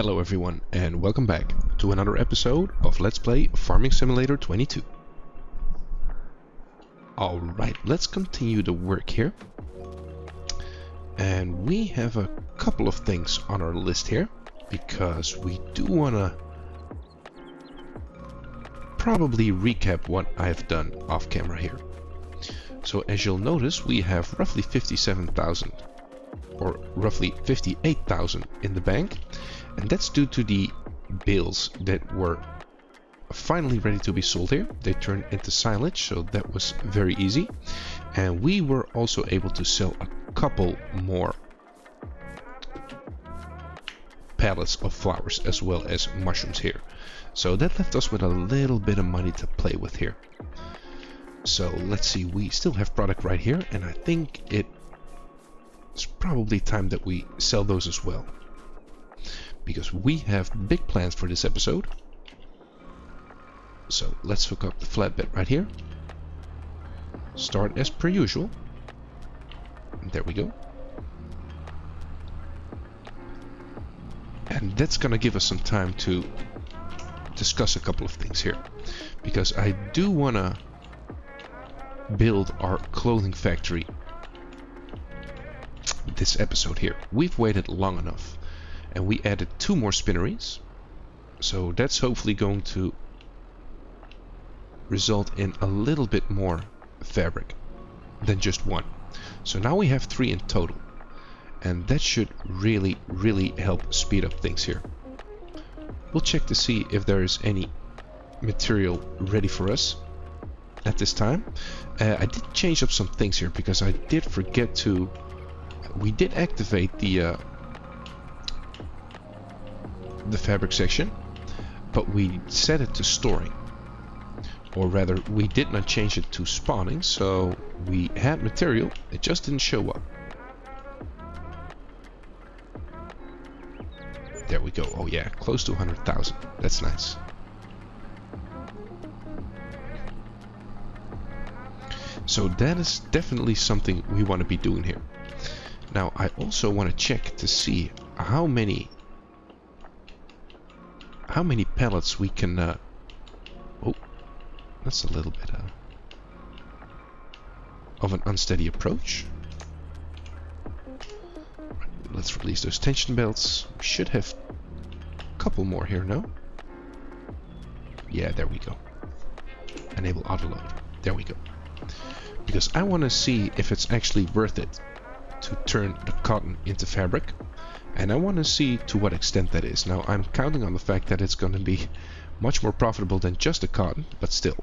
Hello everyone and welcome back to another episode of Let's Play Farming Simulator 22. Alright, let's continue the work here. And we have a couple of things on our list here, because we do want to probably recap what I've done off camera here. So as you'll notice, we have roughly 57,000 or roughly 58,000 in the bank, and that's due to the bales that were finally ready to be sold here. They turned into silage, so that was very easy, and we were also able to sell a couple more pallets of flowers as well as mushrooms here, so that left us with a little bit of money to play with here. So let's see, we still have product right here, and I think it's probably time that we sell those as well, because we have big plans for this episode. So let's hook up the flatbed right here. Start as per usual. There we go. And that's gonna give us some time to discuss a couple of things here, because I do wanna build our clothing factory this episode here. We've waited long enough, and we added 2 more spinneries, so that's hopefully going to result in a little bit more fabric than just 1. So now we have 3 in total, and that should really help speed up things here. We'll check to see if there is any material ready for us at this time. I did change up some things here, because I did forget to... We did activate the fabric section, but we set it to storing, or rather we did not change it to spawning, so we had material, it just didn't show up. There we go. Oh yeah, close to 100,000. That's nice. So that is definitely something we want to be doing here. Now I also want to check to see how many pellets we can oh, that's a little bit of an unsteady approach. Let's release those tension belts. We should have a couple more here, no? Yeah, there we go. Enable autoload. There we go. Because I want to see if it's actually worth it to turn the cotton into fabric, and I want to see to what extent that is. Now I'm counting on the fact that it's going to be much more profitable than just the cotton, but still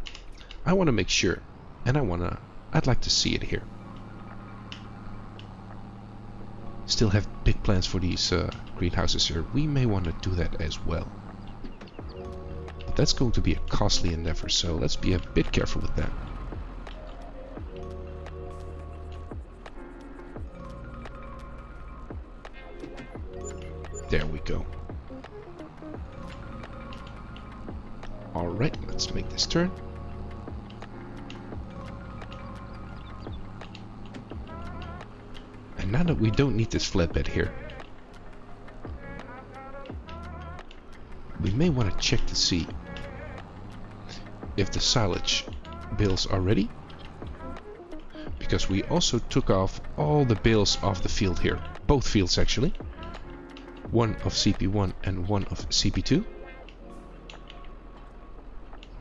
I want to make sure, and I'd like to see it here. Still have big plans for these greenhouses here. We may want to do that as well, but that's going to be a costly endeavor, so let's be a bit careful with that. There we go. Alright, let's make this turn. And now that we don't need this flatbed here, we may want to check to see if the silage bales are ready, because we also took off all the bales off the field here, both fields actually. One of CP1 and one of CP2.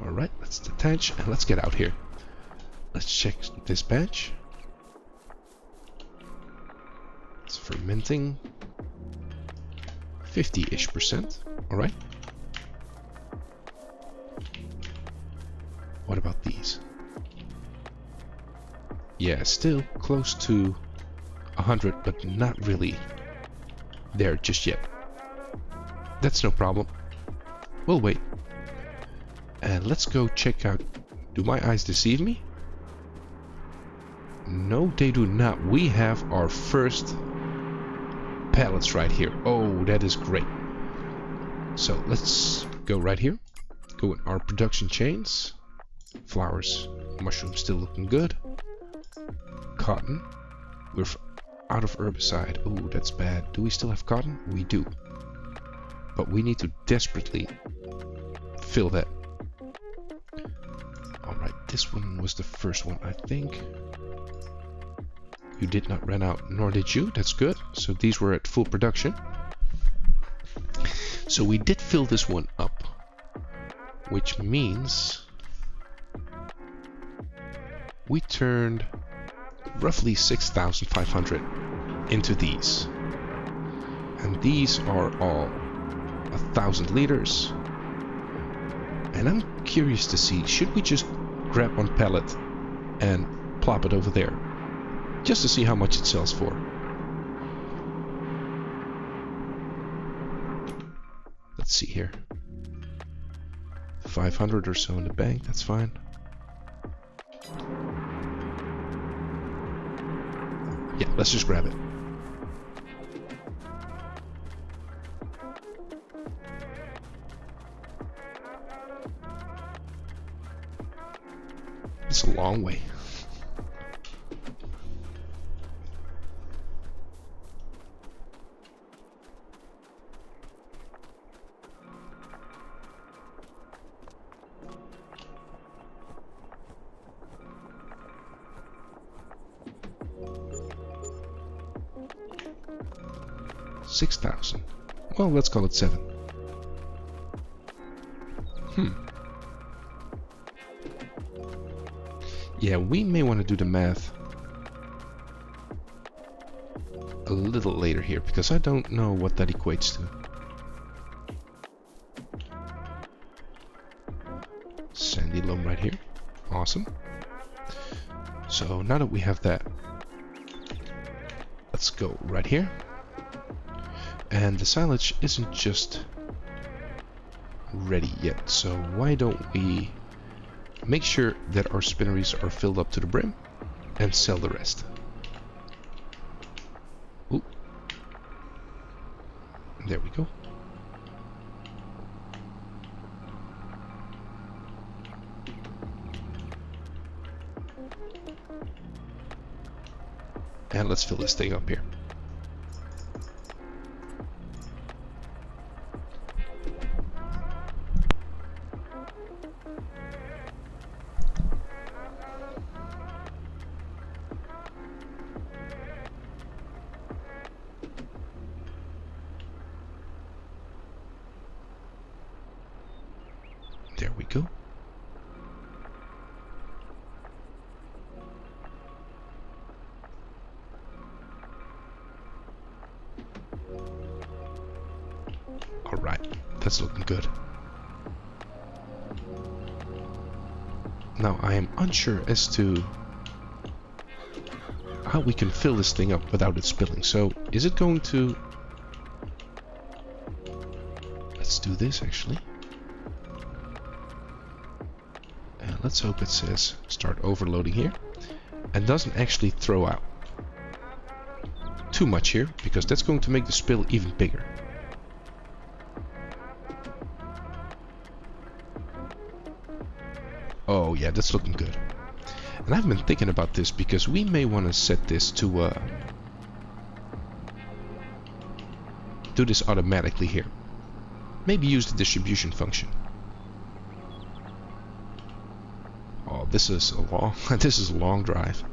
Alright, let's detach and let's get out here. Let's check this batch. It's fermenting 50-ish%. Alright. What about these? Yeah, still close to 100, but not really there just yet. That's no problem. We'll wait. And let's go check out... Do my eyes deceive me? No, they do not. We have our first pallets right here. Oh, that is great. So let's go right here. Go in our production chains. Flowers, mushrooms still looking good. Cotton. We're out of herbicide. Oh, that's bad. Do we still have cotton? We do. but we need to desperately fill that. Alright, this one was the first one, I think. You did not run out, nor did you. That's good. So these were at full production. So we did fill this one up, which means we turned roughly 6,500 into these. And these are all 1,000 liters. And I'm curious to see, should we just grab one pallet and plop it over there? Just to see how much it sells for. Let's see here. 500 or so in the bank, that's fine. Yeah, let's just grab it. It's a long way. $6,000. Well, let's call it 7. Yeah, we may want to do the math a little later here, because I don't know what that equates to. Sandy loam right here. Awesome. So now that we have that, let's go right here. And the silage isn't just ready yet, so why don't we make sure that our spinneries are filled up to the brim and sell the rest. Ooh. There we go. And let's fill this thing up here. There we go. All right, that's looking good. Now I am unsure as to how we can fill this thing up without it spilling. So is it going to... Let's do this actually. And let's hope it says start overloading here and doesn't actually throw out too much here, because that's going to make the spill even bigger. Oh yeah, that's looking good. And I've been thinking about this because we may want to set this to do this automatically here. Maybe use the distribution function. Oh, this is a long this is a long drive.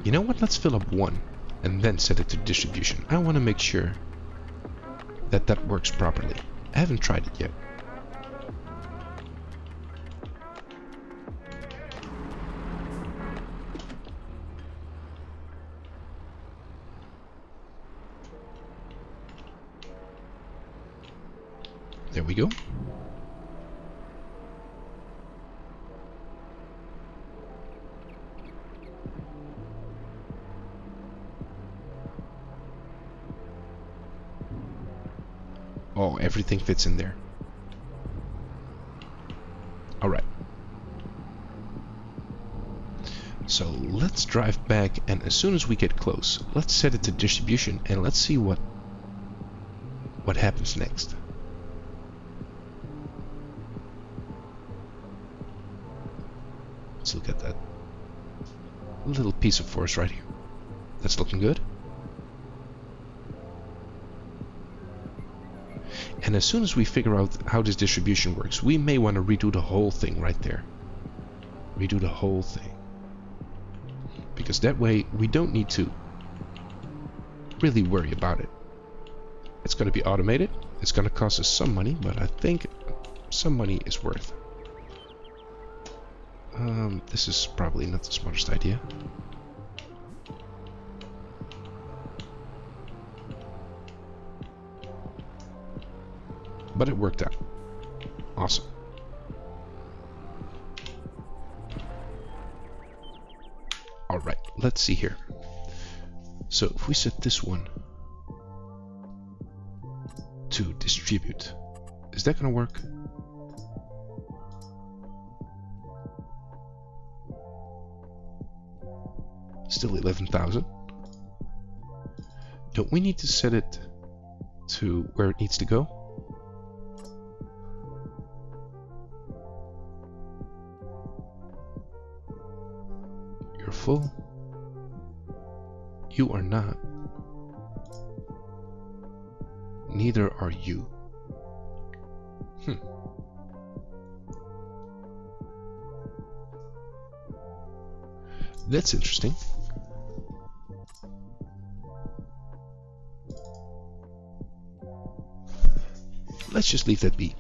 You know what? Let's fill up one and then set it to distribution. I want to make sure that that works properly. I haven't tried it yet. There we go. Oh, everything fits in there. Alright. So let's drive back, and as soon as we get close, let's set it to distribution and let's see what happens next. Let's look at that. little piece of forest right here. That's looking good. And as soon as we figure out how this distribution works, we may want to redo the whole thing right there. Redo the whole thing. Because that way we don't need to really worry about it. It's going to be automated. It's going to cost us some money, but I think some money is worth. This is probably not the smartest idea. But it worked out. Awesome. Alright, let's see here. So if we set this one to distribute, is that going to work? Still 11,000. Don't we need to set it to where it needs to go? You're full. You are not. Neither are you. That's interesting. Let's just leave that be.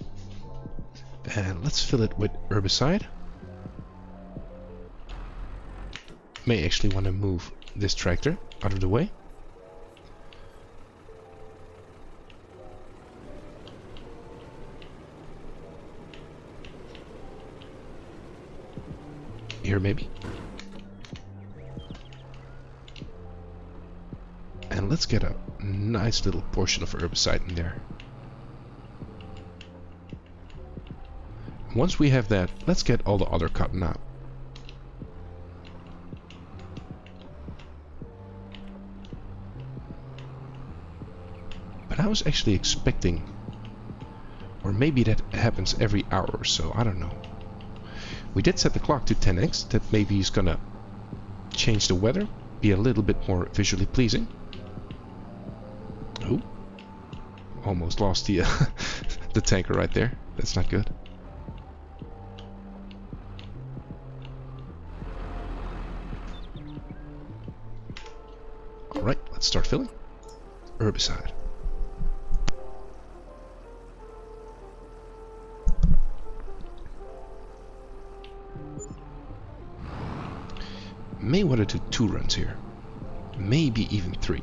And let's fill it with herbicide. May actually want to move this tractor out of the way. Here maybe. And let's get a nice little portion of herbicide in there. Once we have that, let's get all the other cotton out. But I was actually expecting, or maybe that happens every hour or so, I don't know. We did set the clock to 10x, that maybe is gonna change the weather, be a little bit more visually pleasing. Oh, almost lost the the tanker right there. That's not good. Alright, let's start filling. Herbicide. May want to do 2 runs here. Maybe even 3.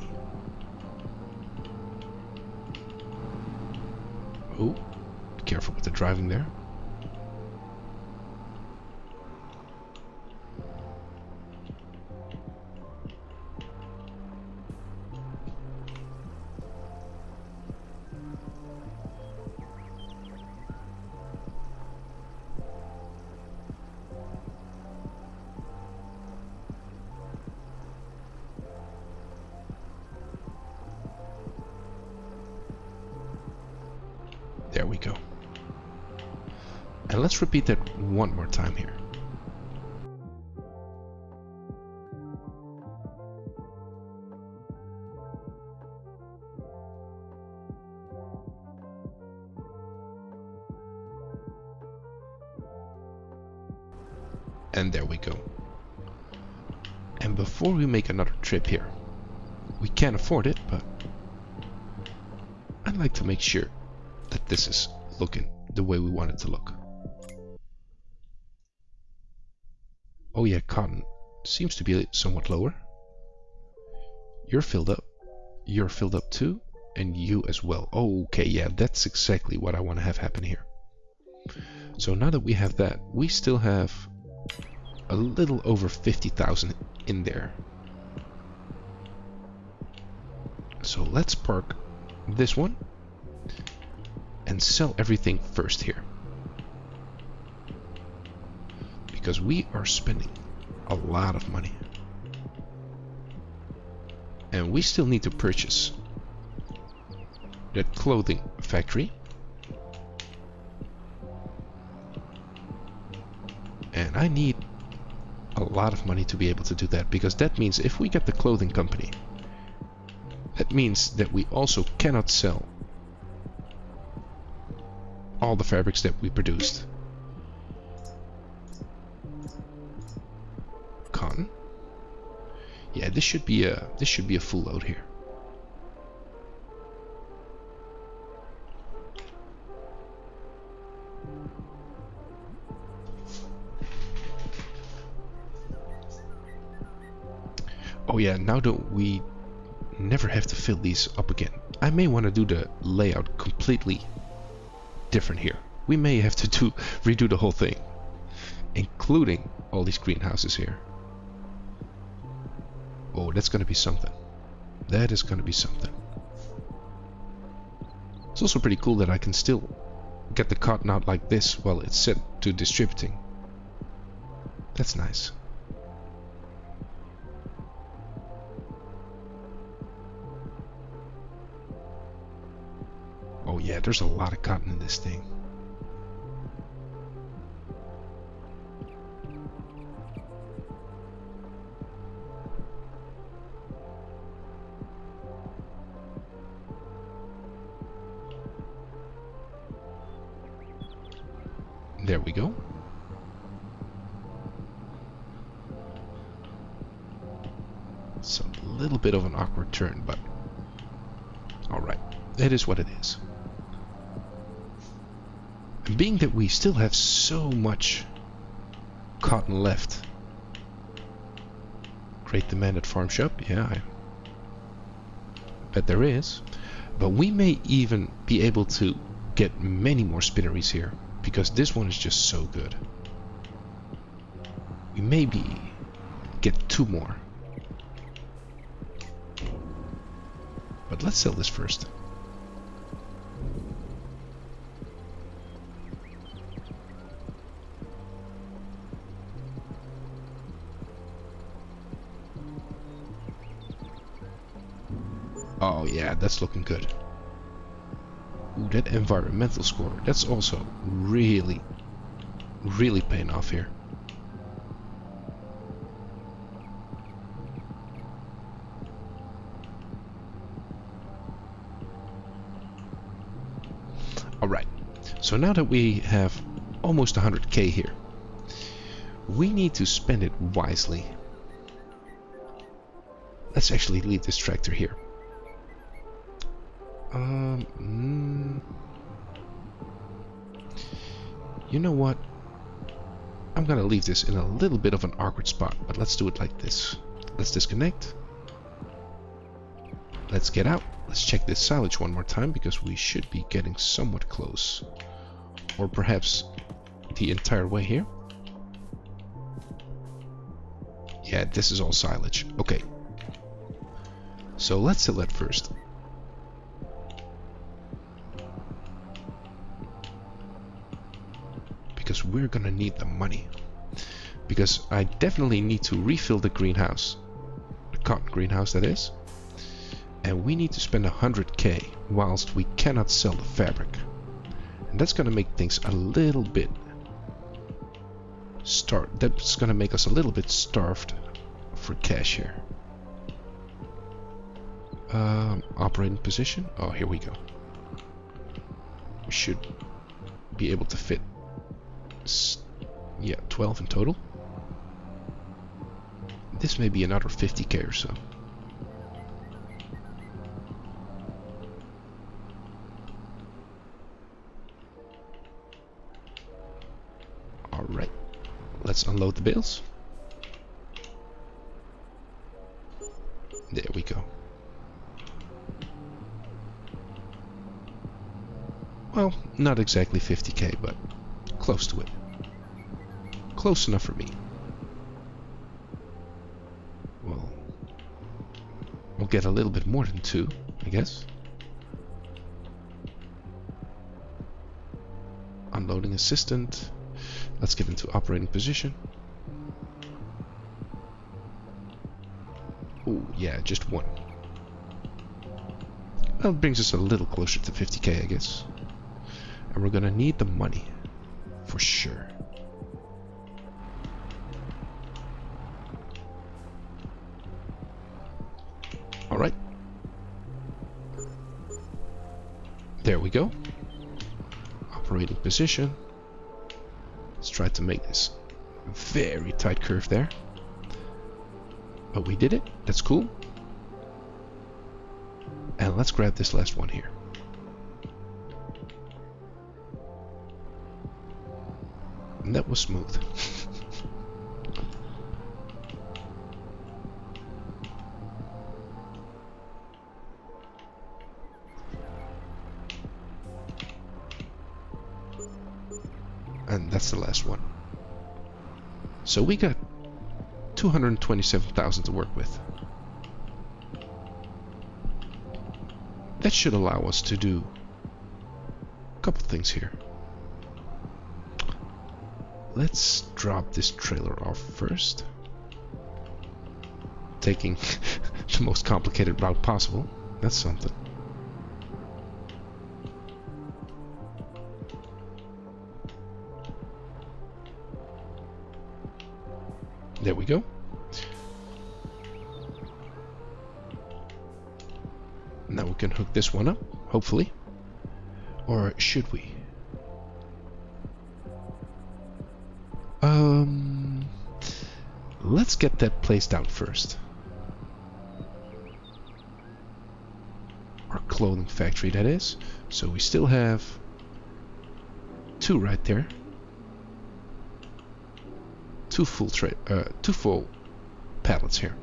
Oh, careful with the driving there. There we go. And let's repeat that one more time here. And there we go. And before we make another trip here, we can't afford it, but I'd like to make sure that this is looking the way we want it to look. Oh yeah, cotton seems to be somewhat lower. You're filled up. You're filled up too, and you as well. Oh, okay, yeah, that's exactly what I want to have happen here. So now that we have that, we still have a little over 50,000 in there. So let's park this one and sell everything first here, because we are spending a lot of money and we still need to purchase that clothing factory, and I need a a lot of money to be able to do that, because that means if we get the clothing company, that means that we also cannot sell all the fabrics that we produced. Cotton. Yeah, this should be a full load here. Oh yeah, now that we never have to fill these up again. I may want to do the layout completely different here. We may have to redo the whole thing, including all these greenhouses here. Oh, that's gonna be something. That is gonna be something. It's also pretty cool that I can still get the cotton out like this while it's set to distributing. That's nice. Oh yeah, there's a lot of cotton in this thing. There we go. It's a little bit of an awkward turn, but alright, it is what it is. And being that we still have so much cotton left. Great demand at farm shop, yeah, I bet there is. But we may even be able to get many more spinneries here, because this one is just so good. We maybe get 2 more. But let's sell this first. Oh yeah, that's looking good. Ooh, that environmental score, that's also really paying off here. Alright, so now that we have almost 100k here, we need to spend it wisely. Let's actually leave this tractor here. You know what? I'm gonna leave this in a little bit of an awkward spot, but let's do it like this. Let's disconnect. Let's get out. Let's check this silage one more time, because we should be getting somewhat close. Or perhaps the entire way here. Yeah, this is all silage. Okay. So let's sell that first. Because we're gonna need the money. Because I definitely need to refill the greenhouse. The cotton greenhouse, that is. And we need to spend 100k whilst we cannot sell the fabric. And that's gonna make things a little bit that's gonna make us a little bit starved for cash here. Operating position. Oh, here we go. We should be able to fit 12 in total. This may be another 50k or so. Alright, let's unload the bales. There we go. Well, not exactly 50k, but close to it. Close enough for me. Well, we'll get a little bit more than 2, I guess. Unloading assistant. Let's get into operating position. Oh, yeah, just 1. Well, it brings us a little closer to 50k, I guess. And we're gonna need the money, for sure. There we go. Operating position. Let's try to make this a very tight curve there. But we did it. That's cool. And let's grab this last one here. And that was smooth. And that's the last one. So we got 227,000 to work with. That should allow us to do a couple things here. Let's drop this trailer off first. Taking the most complicated route possible. That's something. There we go. Now we can hook this one up, hopefully. Or should we? Let's get that placed out first. Our clothing factory, that is. So we still have 2 right there. Two full pallets here.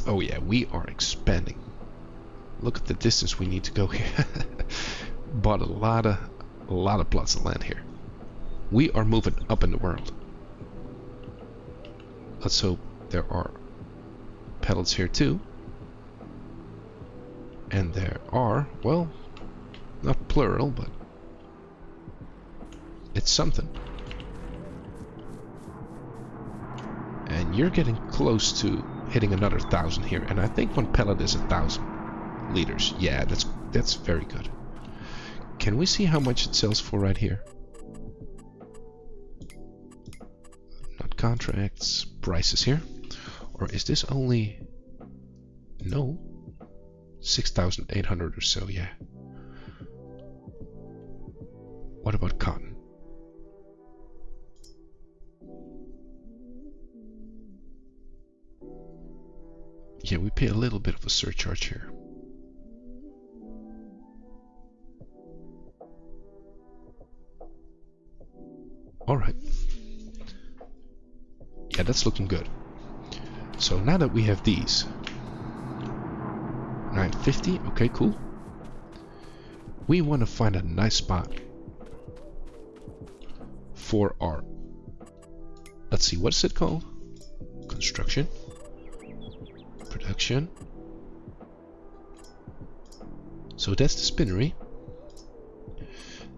Oh yeah, we are expanding. Look at the distance we need to go here. Bought a lot of plots of land here. We are moving up in the world. Let's hope there are pallets here too. And there are, well, not plural, but it's something. And you're getting close to hitting another 1,000 here, and I think one pallet is 1,000 liters. Yeah, that's very good. Can we see how much it sells for right here? Not contracts, prices here. Or is this only... No. 6,800 or so, yeah. What about cotton? Yeah, we pay a little bit of a surcharge here. Alright. Yeah, that's looking good. So now that we have these, 950, okay, cool. We want to find a nice spot for our, let's see, what is it called? Construction. Production. So that's the spinnery.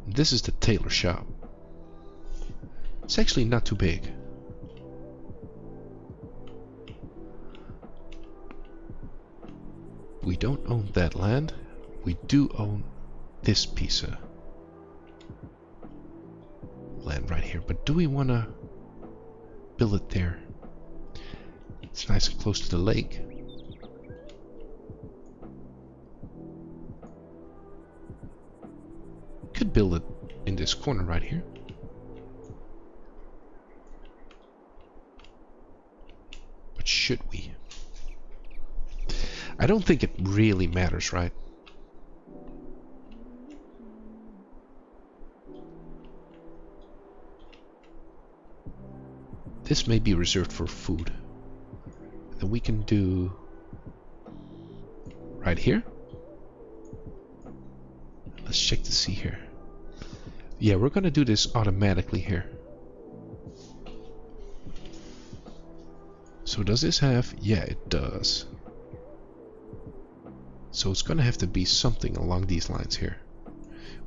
This is the tailor shop. It's actually not too big. We don't own that land. We do own this piece of land right here. But do we want to build it there? It's nice and close to the lake. Could build it in this corner right here. But should we? I don't think it really matters, right? This may be reserved for food. Then we can do right here. Let's check to see here. Yeah, we're gonna do this automatically here. So does this have? Yeah, it does. So it's gonna have to be something along these lines here.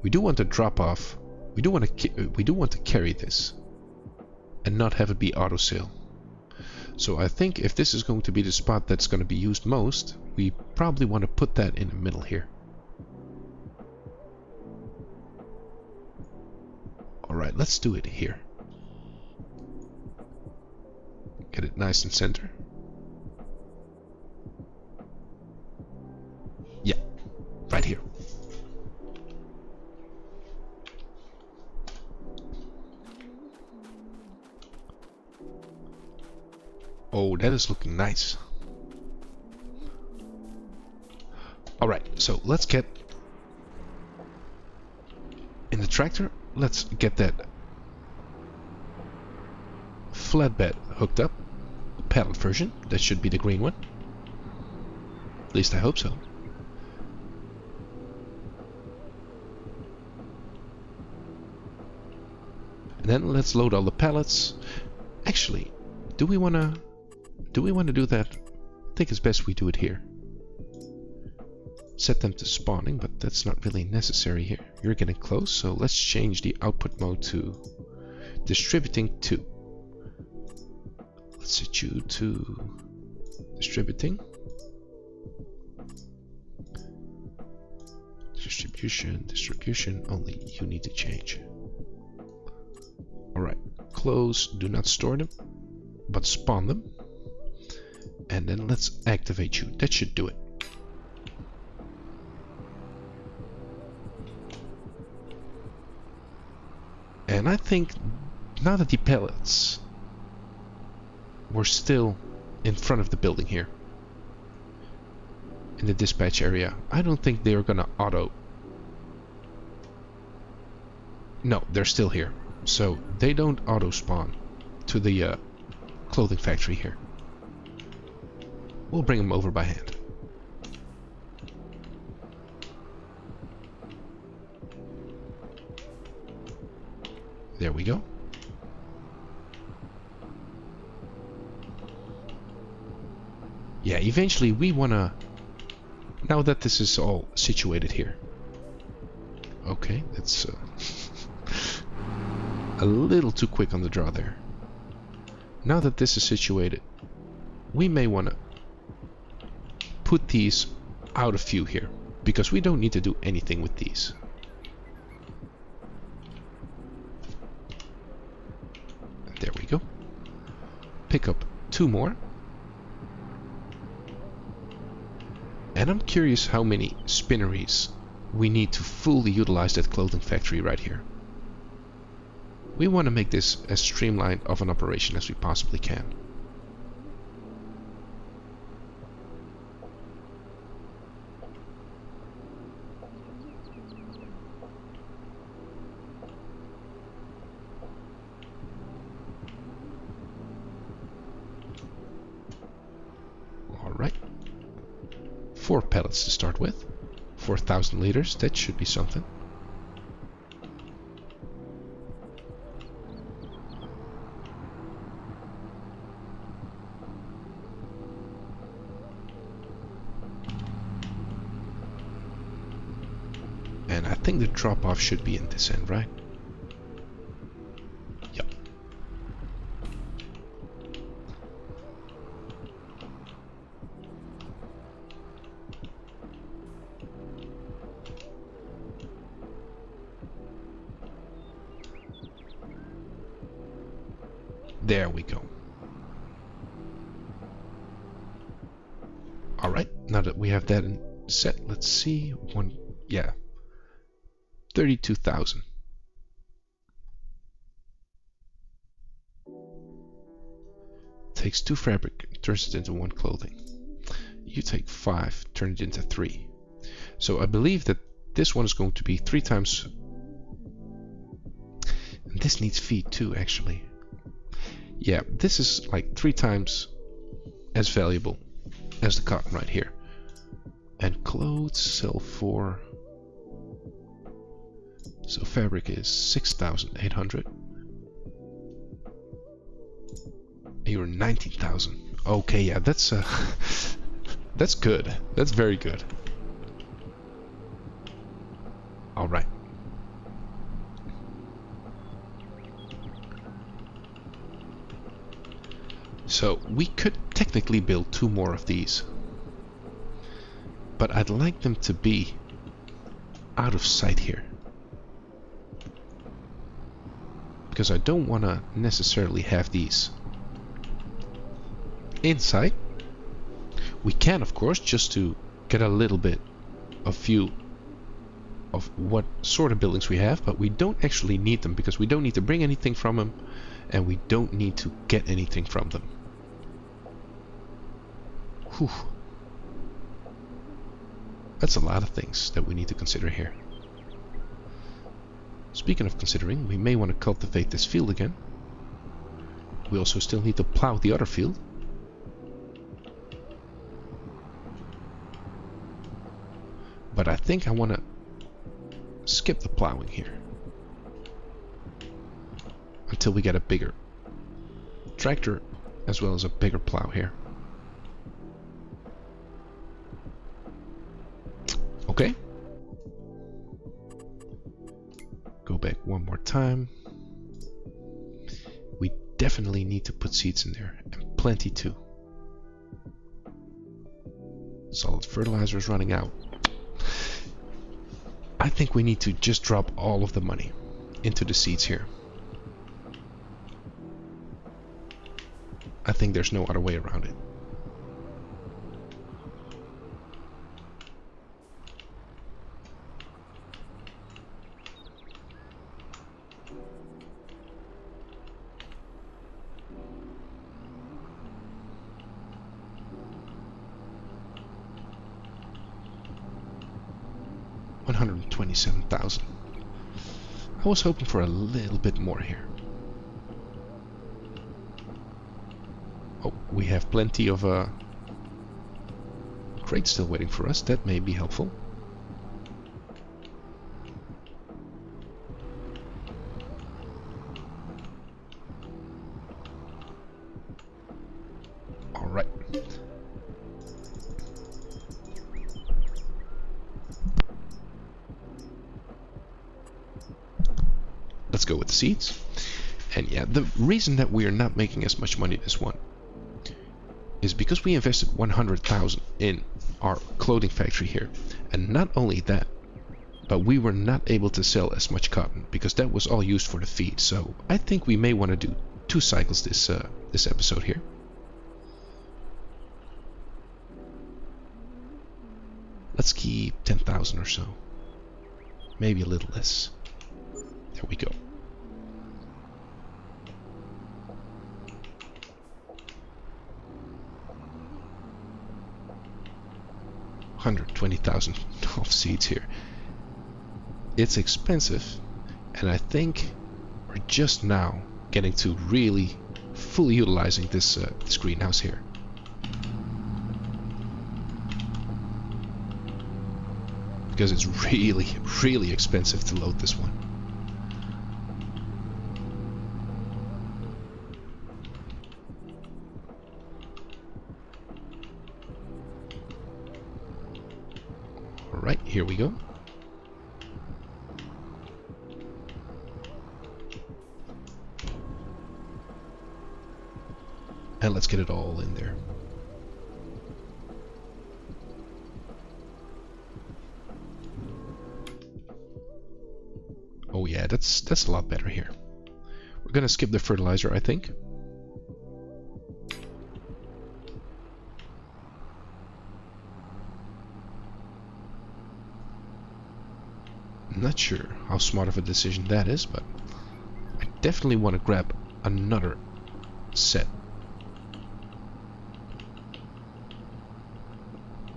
We do want to drop off. We do want to carry this, and not have it be auto sale. So I think if this is going to be the spot that's going to be used most, we probably want to put that in the middle here. Alright, let's do it here. Get it nice and center. Yeah, right here. Oh, that is looking nice. Alright, so let's get in the tractor. Let's get that flatbed hooked up. Pallet version. That should be the green one. At least I hope so. And then let's load all the pallets. Actually, do we wanna do that? I think it's best we do it here. Set them to spawning, but that's not really necessary here. You're getting close, so let's change the output mode to distributing 2. Let's set you to distributing. Distribution, only you need to change. Alright, close, do not store them, but spawn them. And then let's activate you. That should do it. And I think now that the pallets were still in front of the building here, in the dispatch area, I don't think they're gonna auto. No, they're still here. So they don't auto spawn to the clothing factory here. We'll bring them over by hand. There we go. Yeah, eventually we wanna, now that this is all situated here. Okay, that's a little too quick on the draw there. Now that this is situated, we may want to put these out of view here, because we don't need to do anything with these. There we go. Pick up 2 more. And I'm curious how many spinneries we need to fully utilize that clothing factory right here. We want to make this as streamlined of an operation as we possibly can. Alright. 4 pallets to start with. 4,000 liters, that should be something. And I think the drop-off should be in this end, right? Yep. There we go. Alright, now that we have that set, let's see. Yeah. 32,000. Takes 2 fabric, turns it into 1 clothing. You take 5, turn it into 3. So I believe that this one is going to be 3 times. And this needs feed too, actually. Yeah, this is like 3 times as valuable as the cotton right here. And clothes sell for. So fabric is 6,800. You're 19,000. Okay, yeah, that's that's good. That's very good. All right. So we could technically build 2 more of these, but I'd like them to be out of sight here, because I don't want to necessarily have these inside. We can, of course, just to get a little bit of view of what sort of buildings we have, but we don't actually need them, because we don't need to bring anything from them and we don't need to get anything from them. Whew. That's a lot of things that we need to consider here. Speaking of considering, we may want to cultivate this field again. We also still need to plow the other field. But I think I want to skip the plowing here until we get a bigger tractor as well as a bigger plow here. Okay. Go back one more time. We definitely need to put seeds in there, and plenty too. Solid fertilizer is running out. I think we need to just drop all of the money into the seeds here. I think there's no other way around it. $127,000. I was hoping for a little bit more here. Oh, we have plenty of crates still waiting for us. That may be helpful. All right. Let's go with the seeds. And yeah, the reason that we are not making as much money this one is because we invested 100,000 in our clothing factory here. And not only that, but we were not able to sell as much cotton because that was all used for the feed. So I think we may want to do 2 cycles this episode here. Let's keep 10,000 or so. Maybe a little less. There we go. $120,000 of seeds here. It's expensive, and I think we're just now getting to really fully utilizing this greenhouse here. Because it's really, really expensive to load this one. Alright, here we go. And let's get it all in there. Oh yeah, that's a lot better here. We're gonna skip the fertilizer, I think. Not sure how smart of a decision that is, but I definitely want to grab another set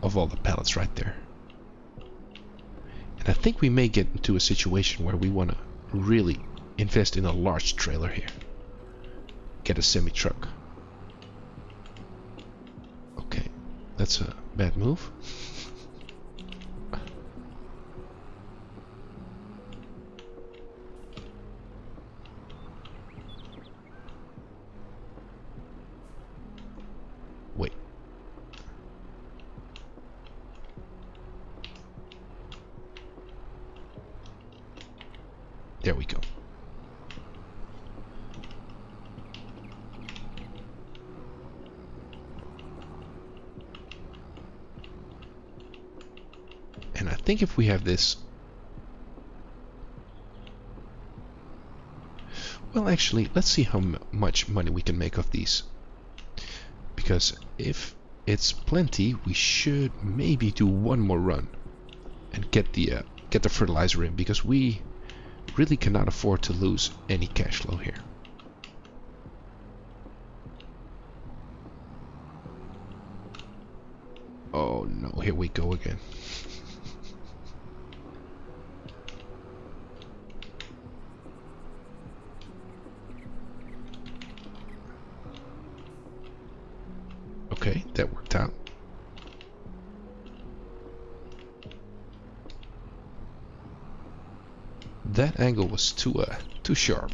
of all the pallets right there. And I think we may get into a situation where we want to really invest in a large trailer here. Get a semi-truck. Okay, that's a bad move. Wait. There we go. And I think if we have this... Well, actually, let's see how much money we can make off these. Because if it's plenty, we should maybe do one more run and get the fertilizer in, because we really cannot afford to lose any cash flow here. Oh no, here we go again. Okay, that worked out. That angle was too sharp.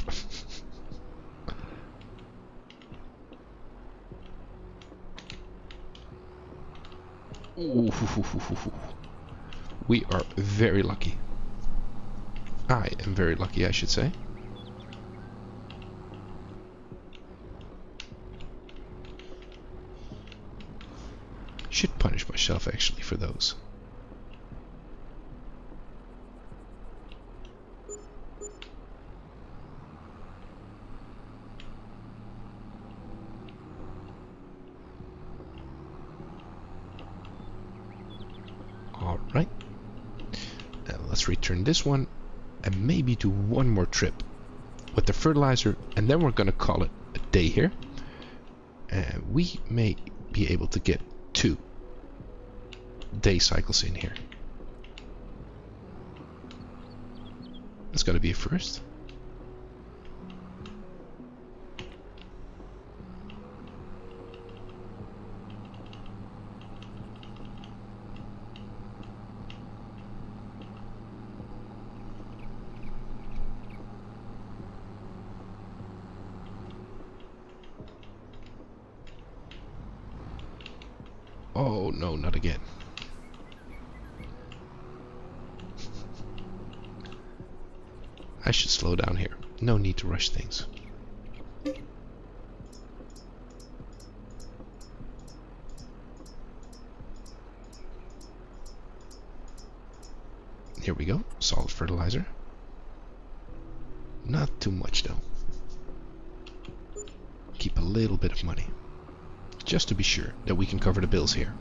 Ooh, we are very lucky. I am very lucky, I should say. Should punish myself actually for those. Alright. Now let's return this one and maybe do one more trip with the fertilizer, and then we're gonna call it a day here. And we may be able to get 2 day cycles in here. That's gotta be a first. Oh no, not again. I should slow down here. No need to rush things. Here we go, solid fertilizer. Not too much though. Keep a little bit of money, just to be sure that we can cover the bills here.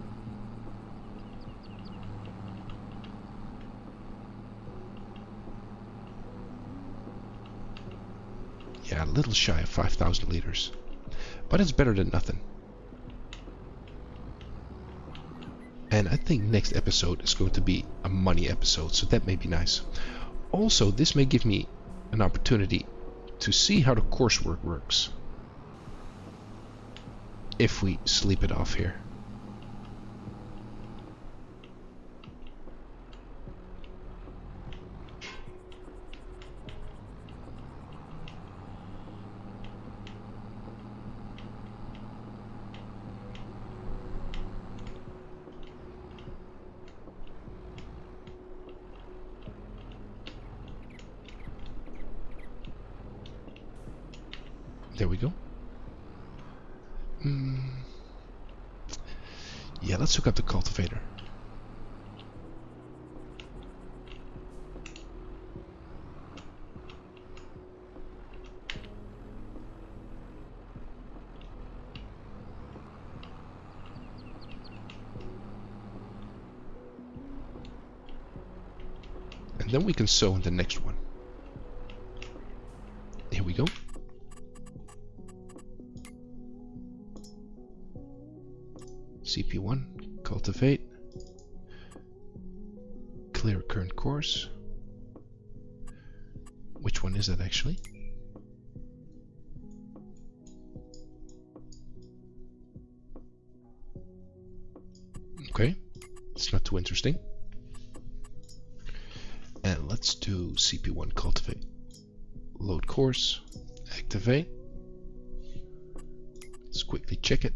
Yeah, a little shy of 5,000 liters, but it's better than nothing. And I think next episode is going to be a money episode, so that may be nice. Also, this may give me an opportunity to see how the coursework works if we sleep it off here. There we go. Yeah, let's hook up the cultivator. And then we can sow in the next one. Here we go. CP1, cultivate, clear current course. Which one is that actually? Okay, it's not too interesting. And let's do CP1 cultivate. Load course, activate. Let's quickly check it.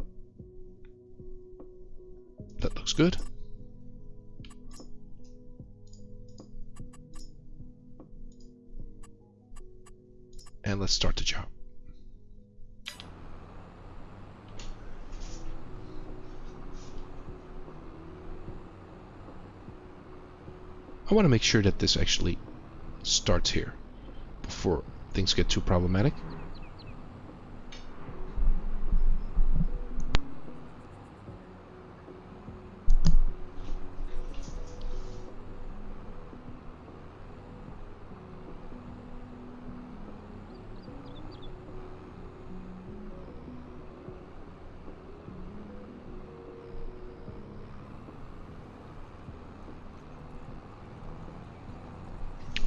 That looks good. And let's start the job. I want to make sure that this actually starts here before things get too problematic.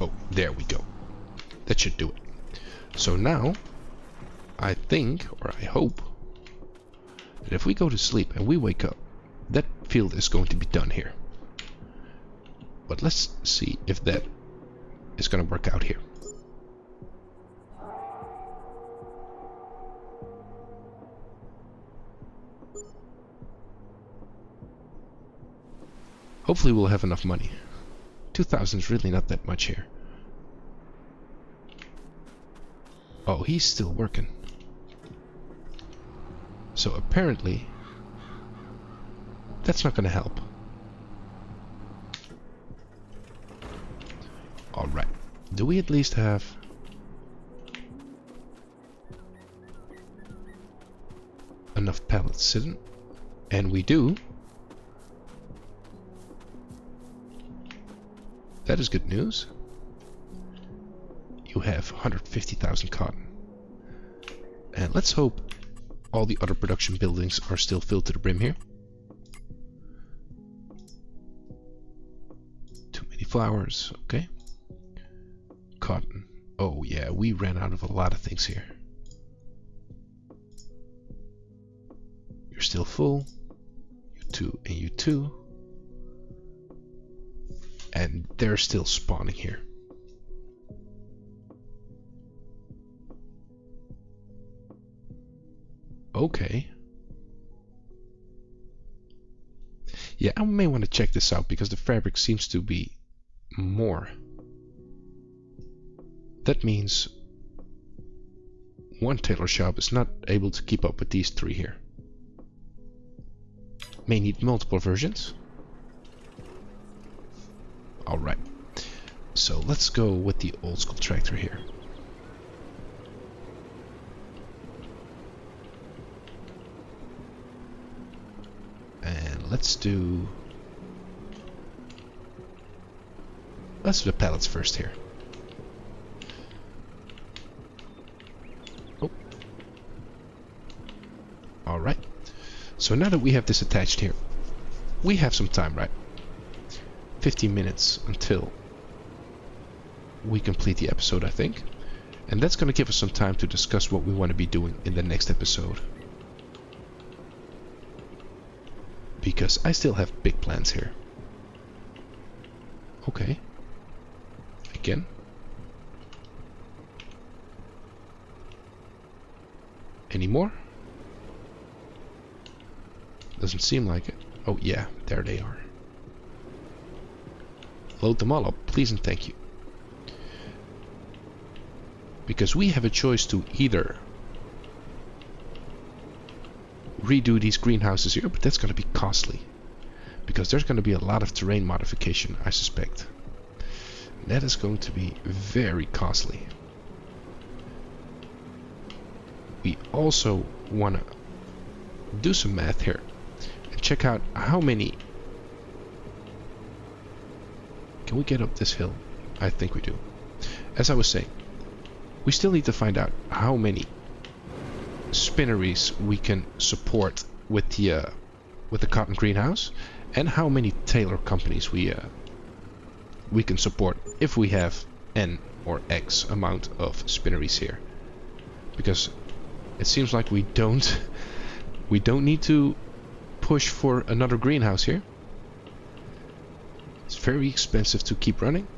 Oh, there we go. That should do it. So now, I think, or I hope, that if we go to sleep and we wake up, that field is going to be done here. But let's see if that is going to work out here. Hopefully we'll have enough money. 2,000 is really not that much here. Oh, he's still working. So apparently that's not going to help. Alright. Do we at least have enough pallets sitting? And we do. That is good news. You have 150,000 cotton. And let's hope all the other production buildings are still filled to the brim here. Too many flowers, okay. Cotton. Oh yeah, we ran out of a lot of things here. You're still full. You two and you two. And they're still spawning here. Okay. Yeah, I may want to check this out because the fabric seems to be more. That means one tailor shop is not able to keep up with these three here. May need multiple versions. Alright. So let's go with the old school tractor here. And let's do the pallets first here. Oh. Alright. So now that we have this attached here, we have some time, right? 15 minutes until we complete the episode, I think. And that's going to give us some time to discuss what we want to be doing in the next episode. Because I still have big plans here. Okay. Again. Any more? Doesn't seem like it. Oh yeah, there they are. Load them all up, please and thank you. Because we have a choice to either redo these greenhouses here, but that's going to be costly. Because there's going to be a lot of terrain modification, I suspect. That is going to be very costly. We also want to do some math here and check out how many. Can we get up this hill? I think we do. As I was saying, we still need to find out how many spinneries we can support with the cotton greenhouse, and how many tailor companies we can support if we have N or X amount of spinneries here. Because it seems like we don't need to push for another greenhouse here. It's very expensive to keep running,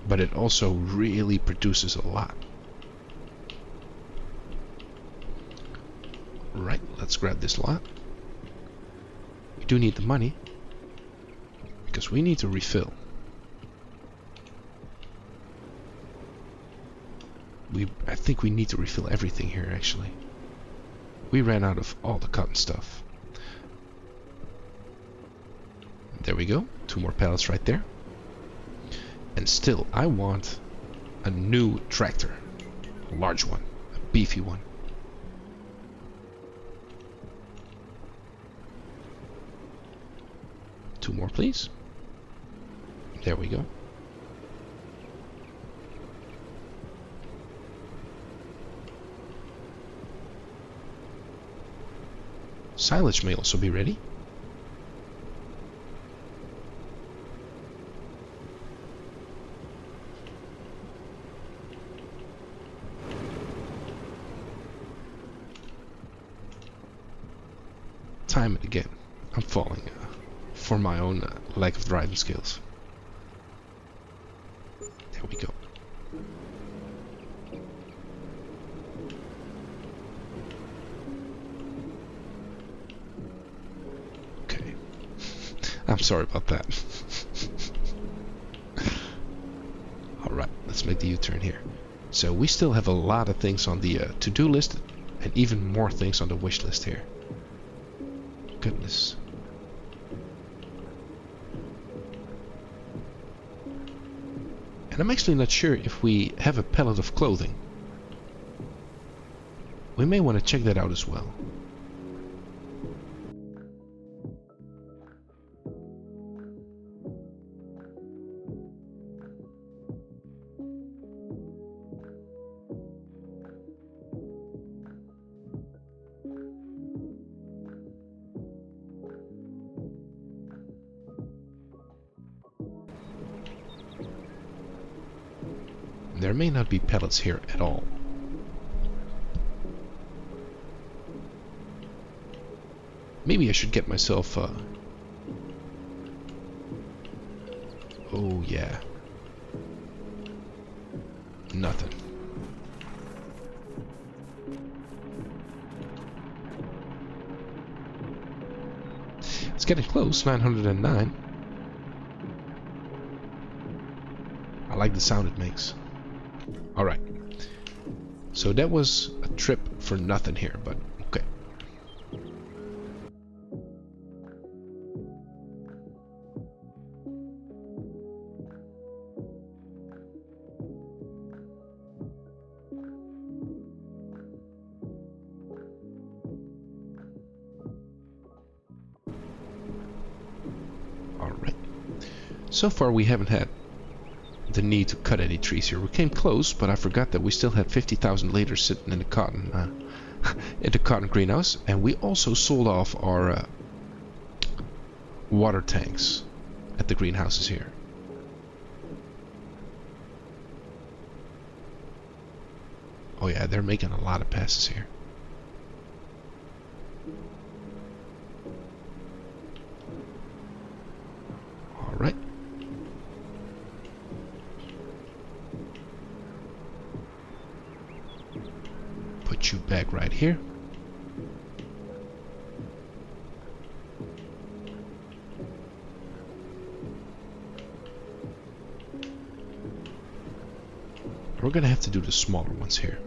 but it also really produces a lot. Right, let's grab this lot. We do need the money because we need to refill. I think we need to refill everything here actually. We ran out of all the cotton stuff. There we go, 2 more pallets right there. And still, I want a new tractor. A large one, a beefy one. Two more, please. There we go. Silage may also be ready. time and again, I'm falling for my own lack of driving skills. There we go. Okay. I'm sorry about that. Alright, let's make the U-turn here. So we still have a lot of things on the to-do list, and even more things on the wish list here. Goodness. And I'm actually not sure if we have a pallet of clothing. We may want to check that out as well. There may not be pallets here at all. Maybe I should get myself oh yeah. Nothing. It's getting close, 909. I like the sound it makes. Alright. So that was a trip for nothing here, but okay. Alright. So far we haven't had the need to cut any trees here. We came close, but I forgot that we still had 50,000 liters sitting in the cotton in the cotton greenhouse, and we also sold off our water tanks at the greenhouses here. Oh yeah, they're making a lot of passes here. Alright. Put you back right here. We're gonna have to do the smaller ones here.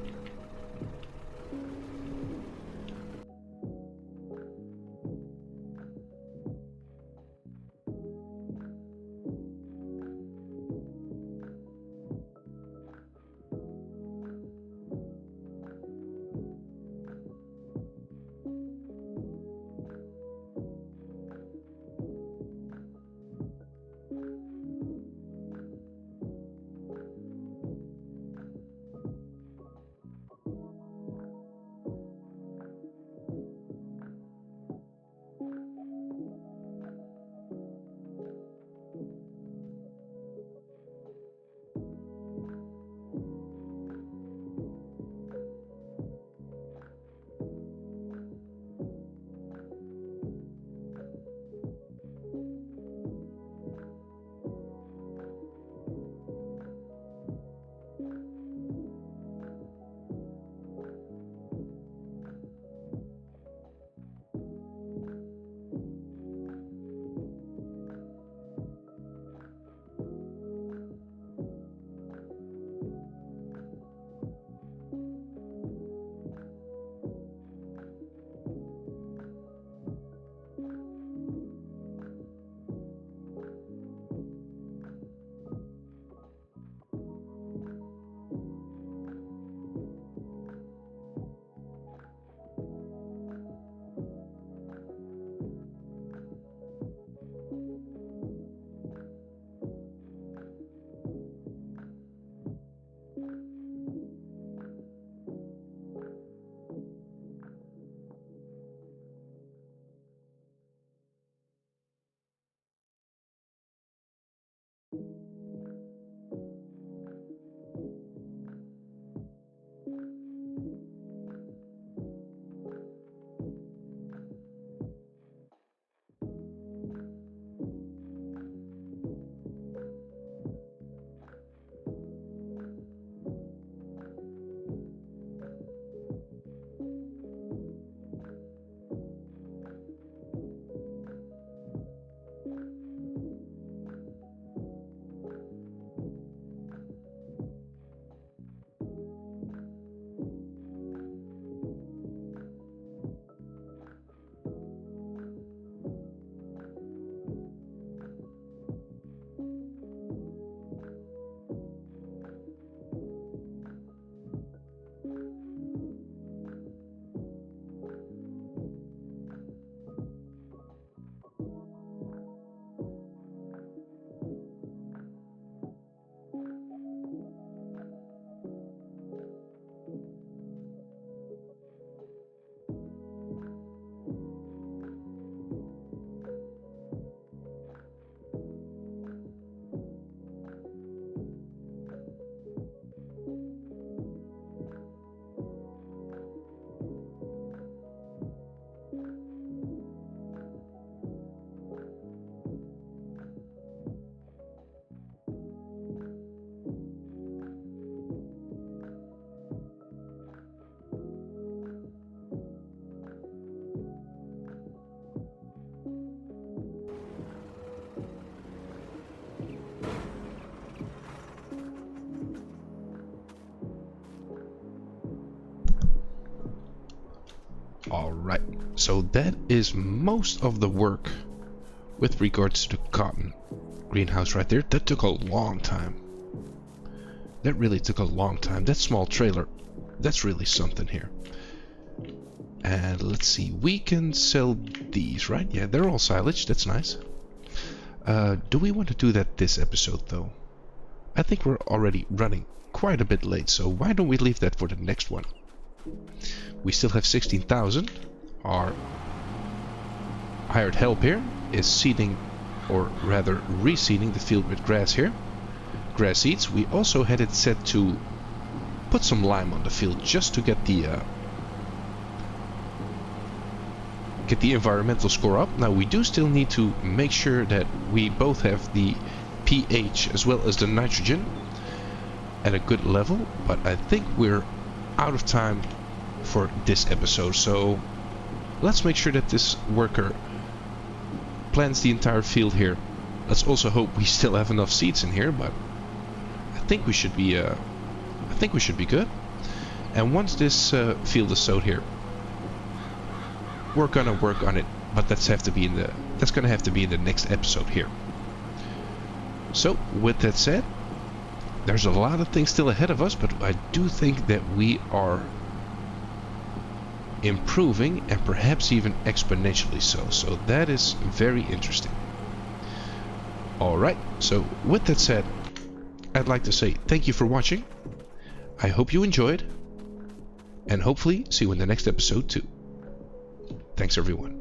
Alright, so that is most of the work with regards to the cotton greenhouse right there. That took a long time. That really took a long time. That small trailer, that's really something here. And let's see, we can sell these, right? Yeah, they're all silage, that's nice. Do we want to do that this episode though? I think we're already running quite a bit late, so why don't we leave that for the next one? We still have 16,000. Our hired help here is seeding, or rather reseeding the field with grass here. Grass seeds. We also had it set to put some lime on the field just to get the environmental score up. Now we do still need to make sure that we both have the pH as well as the nitrogen at a good level, but I think we're out of time for this episode, so let's make sure that this worker plants the entire field here. Let's also hope we still have enough seeds in here, but I think we should be good. And once this field is sowed here, we're gonna work on it, but that's gonna have to be in the next episode here. So with that said, there's a lot of things still ahead of us, but I do think that we are improving, and perhaps even exponentially so. So that is very interesting. Alright, so with that said, I'd like to say thank you for watching. I hope you enjoyed, and hopefully see you in the next episode too. Thanks everyone.